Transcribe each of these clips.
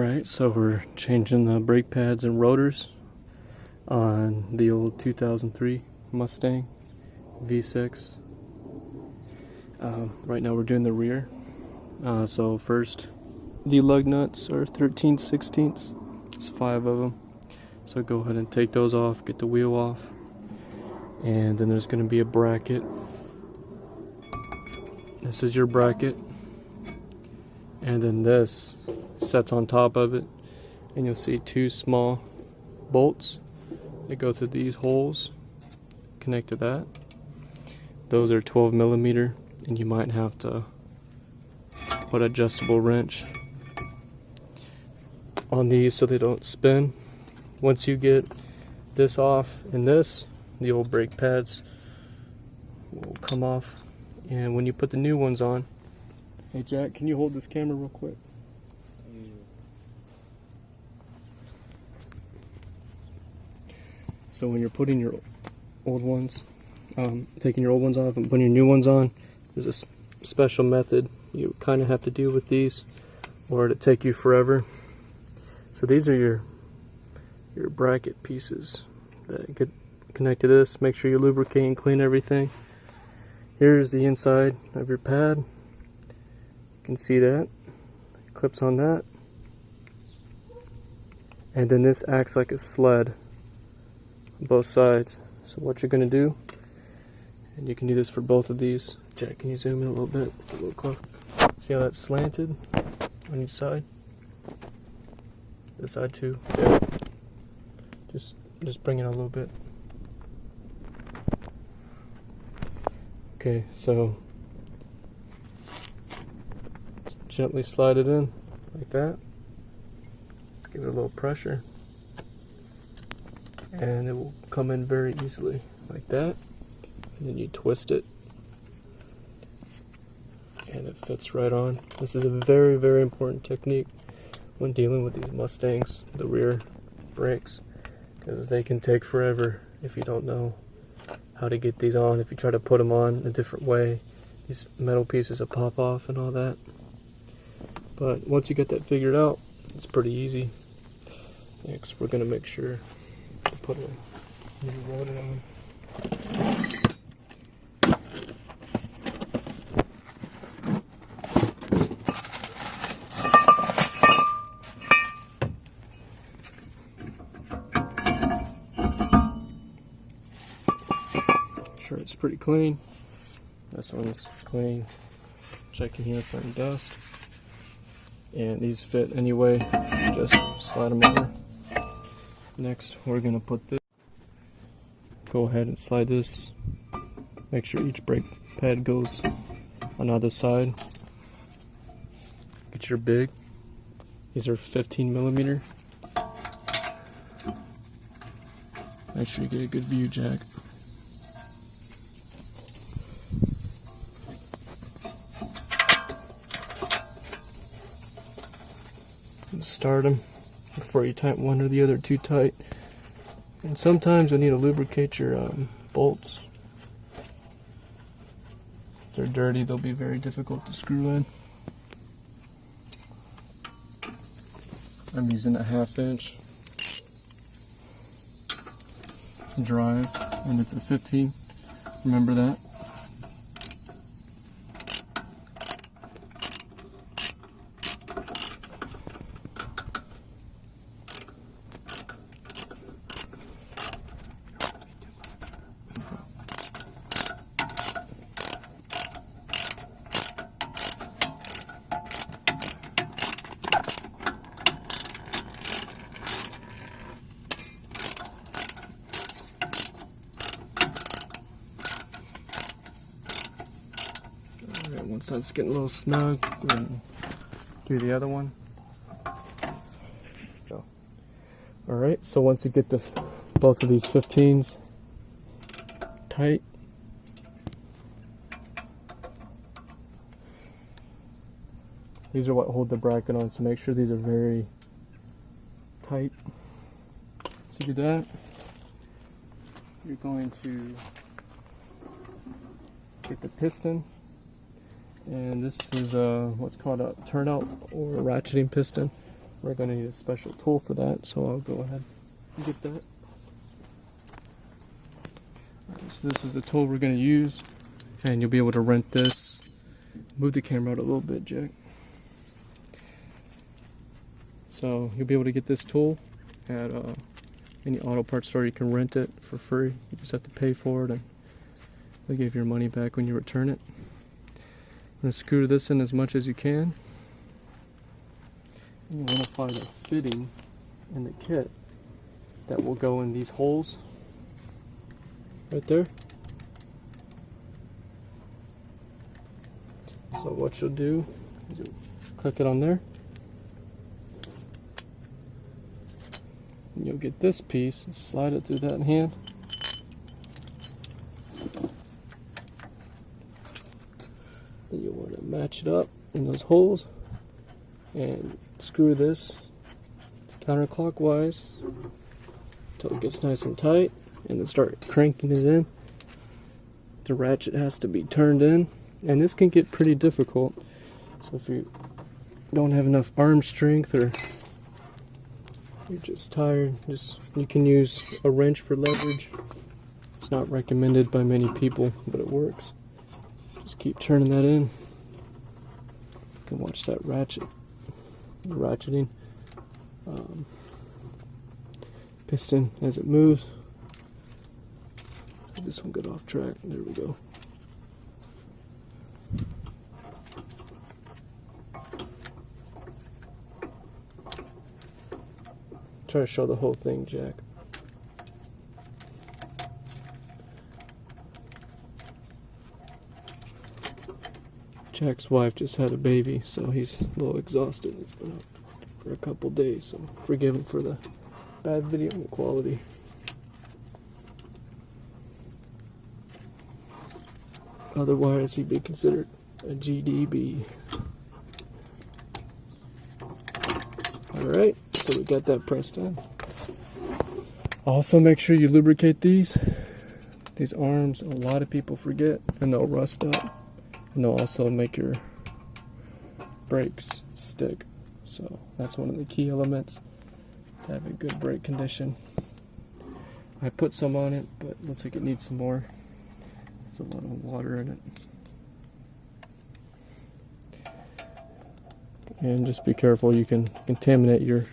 Alright, so we're changing the brake pads and rotors on the old 2003 Mustang V6. Right now we're doing the rear. So first, the lug nuts are 13/16. There's 5 of them. So go ahead and take those off, get the wheel off. And then there's going to be a bracket. This is your bracket. And then this sets on top of it, and you'll see 2 small bolts that go through these holes, connect to that. Those are 12mm, and you might have to put adjustable wrench on these so they don't spin. Once you get this off and this, the old brake pads will come off. And when you put the new ones on, hey Jack, can you hold this camera real quick? So when you're putting your old ones, taking your old ones off and putting your new ones on, there's a special method you kind of have to do with these, or it'll take you forever. So these are your bracket pieces that get connected to this. Make sure you lubricate and clean everything. Here's the inside of your pad. You can see that. It clips on that. And then this acts like a sled on both sides. So what you're going to do, and you can do this for both of these. Jack, can you zoom in a little bit? A little close. See how that's slanted on each side? This side too. Jack, just bring it a little bit. Okay, so just gently slide it in like that. Give it a little pressure, and it will come in very easily like that. And then you twist it, and it fits right on. This is a very, very important technique when dealing with these Mustangs, the rear brakes, because they can take forever if you don't know how to get these on. If you try to put them on a different way, these metal pieces will pop off and all that. But once you get that figured out, it's pretty easy. Next, we're going to make sure to put a new rotor on. Sure, it's pretty clean. This one's clean. Checking here for any dust. And these fit anyway. Just slide them over. Next, we're gonna put this. Go ahead and slide this. Make sure each brake pad goes on either side. Get your big. These are 15mm. Make sure you get a good view, Jack. Start them before you tighten one or the other too tight. And sometimes you'll need to lubricate your bolts. If they're dirty, they'll be very difficult to screw in. I'm using a 1/2 inch drive, and it's a 15. Remember that. Once that's getting a little snug, we can do the other one. Alright, so once you get both of these 15s tight, these are what hold the bracket on, so make sure these are very tight. To do that, you're going to get the piston, and this is what's called a turnout or a racheting piston. we're going to need a special tool for that, so I'll go ahead and get that. Alright, so this is the tool we're going to use, and you'll be able to rent this. Move the camera out a little bit, Jack. So you'll be able to get this tool at any auto parts store. You can rent it for free. You just have to pay for it, and they'll give you your money back when you return it. I'm going to screw this in as much as you can. And you want to find a fitting in the kit that will go in these holes right there. So what you'll do is you'll click it on there. And you'll get this piece and slide it through that hand. Then you'll want to match it up in those holes and screw this counterclockwise until it gets nice and tight, and then start cranking it in. The ratchet has to be turned in, and this can get pretty difficult. So if you don't have enough arm strength or you're just tired, you can use a wrench for leverage. It's not recommended by many people, but it works. Just keep turning that in. You can watch that ratcheting piston as it moves. This one got off track. There we go. Try to show the whole thing, Jack. Jack's wife just had a baby, so he's a little exhausted. He's been up for a couple days, so forgive him for the bad video quality. Otherwise, he'd be considered a GDB. Alright, so we got that pressed in. Also, make sure you lubricate these. These arms, a lot of people forget, and they'll rust up. And they'll also make your brakes stick. So that's one of the key elements to have a good brake condition. I put some on it, but it looks like it needs some more. There's a lot of water in it. And just be careful, you can contaminate your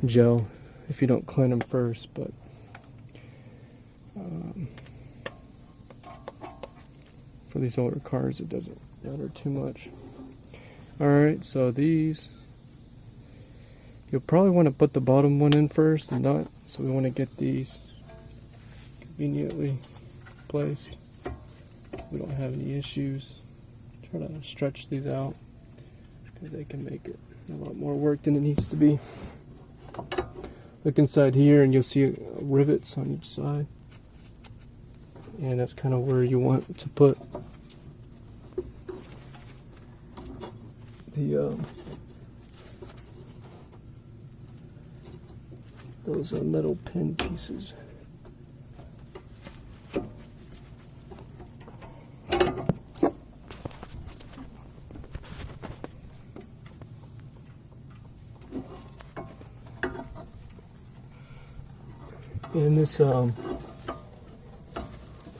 gel if you don't clean them first, but for these older cars it doesn't matter too much. Alright, so these, you'll probably want to put the bottom one in first, the nut, so we want to get these conveniently placed so we don't have any issues. Try to stretch these out because they can make it a lot more work than it needs to be. Look inside here and you'll see rivets on each side, and that's kind of where you want to put the those metal pin pieces. And this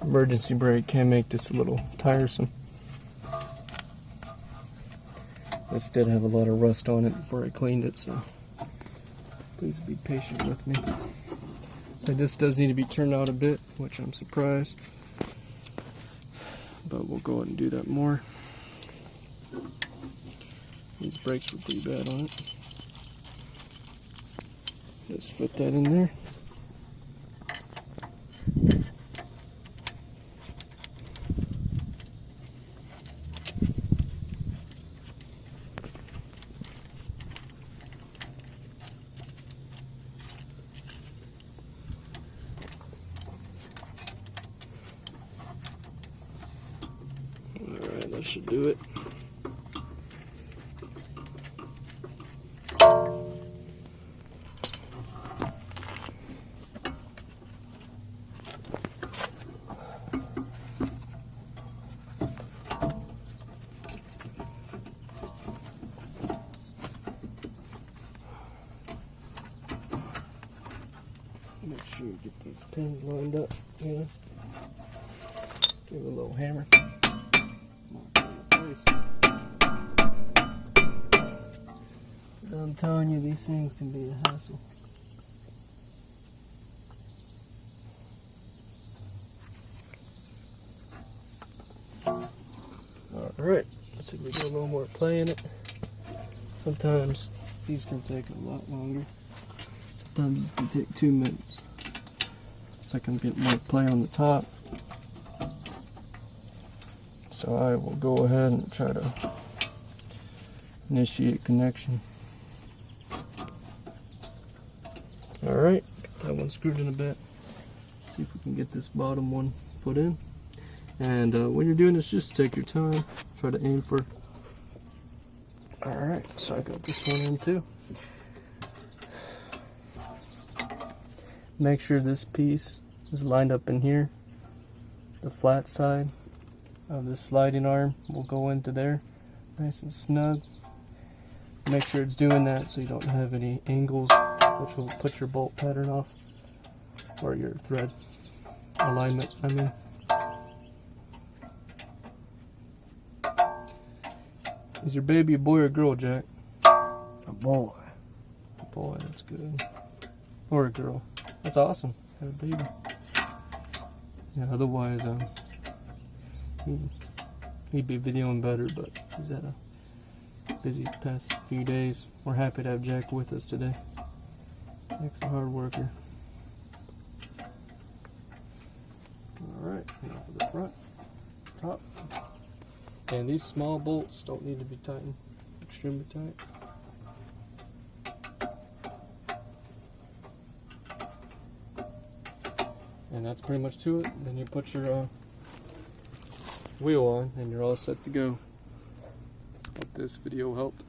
emergency brake can make this a little tiresome. This did have a lot of rust on it before I cleaned it, so please be patient with me. So this does need to be turned out a bit, which I'm surprised, but we'll go ahead and do that more. These brakes were pretty bad on it. Just fit that in there. Alright, that should do it. make sure you get these pins lined up here. Give it a little hammer. I'm telling you, these things can be a hassle. Alright, let's see if we get a little more play in it. Sometimes these can take a lot longer. Sometimes these can take 2 minutes. So I can get more play on the top. So I will go ahead and try to initiate connection. Alright, got that one screwed in a bit. See if we can get this bottom one put in. And when you're doing this, just take your time. Try to aim for. Alright, so I got this one in too. Make sure this piece is lined up in here. The flat side of this sliding arm will go into there, nice and snug. Make sure it's doing that so you don't have any angles, which will put your bolt pattern off, or your thread alignment, I mean. Is your baby a boy or a girl, Jack? A boy. A boy, that's good. Or a girl. That's awesome. Have a baby. Yeah, otherwise, he'd be videoing better, but he's had a busy past few days. We're happy to have Jack with us today. Jack's a hard worker. Alright, now for the front, top. And these small bolts don't need to be tightened extremely tight. And that's pretty much to it. Then you put your wheel on and you're all set to go. Hope this video helped.